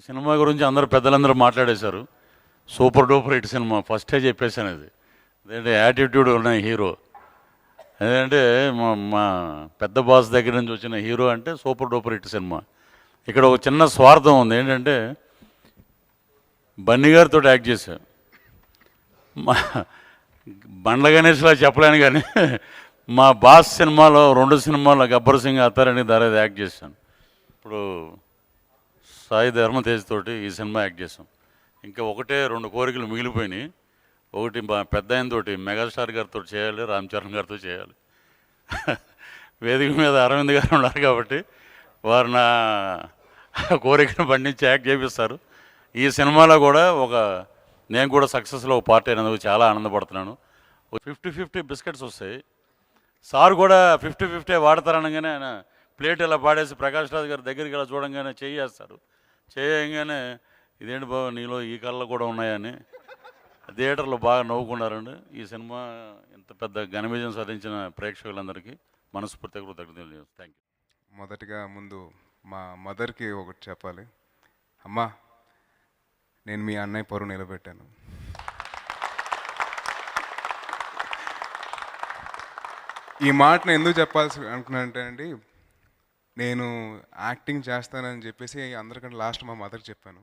Cinema గురించి అందరూ పెద్దలందరూ మాట్లాడేశారు. Super duper hit cinema. ఫస్టే చెప్పేశాను అది. అదేంటే యాటిట్యూడ్ ఉన్న హీరో. అదేంటే మా పెద్ద బాస్ దగ్గర నుంచి వచ్చిన హీరో అంటే సూపర్ డూపర్ హిట్ సినిమా. ఇక్కడ ఒక చిన్న స్వార్థం ఉంది. ఏంటంటే బన్నీ గారితో యాక్ట్ చేశా. మా బండ్ల గణేష్లా చెప్పలేను కానీ మా బాస్ సినిమాలో 2 సినిమాల్లో గబ్బర్ సింగ్ అత్తారని దారేది యాక్ట్ చేశాను. ఇప్పుడు సాయి ధర్మతేజ్ తోటి ఈ సినిమా యాక్ట్ చేసాం. ఇంకా 1-2 కోరికలు మిగిలిపోయినాయి. ఒకటి మా పెద్ద ఆయనతోటి మెగాస్టార్ గారితో చేయాలి, రామ్ చరణ్ గారితో చేయాలి. వేదిక మీద అరవింద్ గారు ఉన్నారు కాబట్టి వారు నా కోరికను పండించి యాక్ట్ చేపిస్తారు. ఈ సినిమాలో కూడా నేను కూడా సక్సెస్లో ఒక పార్ట్ అయినందుకు చాలా ఆనందపడుతున్నాను. 50-50 బిస్కెట్స్ వస్తాయి. సార్ కూడా 50-50 వాడతారనగానే ఆయన ప్లేట్ ఇలా పాడేసి ప్రకాష్ రాజ్ గారి దగ్గరికి ఇలా చూడంగానే చేయేస్తారు. చేయగానే ఇదేంటి బాబు నీలో ఈ కళ్ళు కూడా ఉన్నాయని థియేటర్లో బాగా నవ్వుకున్నారండి. ఈ సినిమా ఇంత పెద్ద ఘన విజయం సాధించిన ప్రేక్షకులందరికీ మనస్ఫూర్తిగా కృతజ్ఞతలు. Thank you. మొదటిగా ముందు మా మదర్కి ఒకటి చెప్పాలి. అమ్మా, నేను మీ అన్నయ్య పరువు నిలబెట్టాను. ఈ మాటను ఎందుకు చెప్పాల్సి అనుకున్నానంటే అండి, నేను యాక్టింగ్ చేస్తానని చెప్పేసి అందరికంటే లాస్ట్ మా మదర్కి చెప్పాను.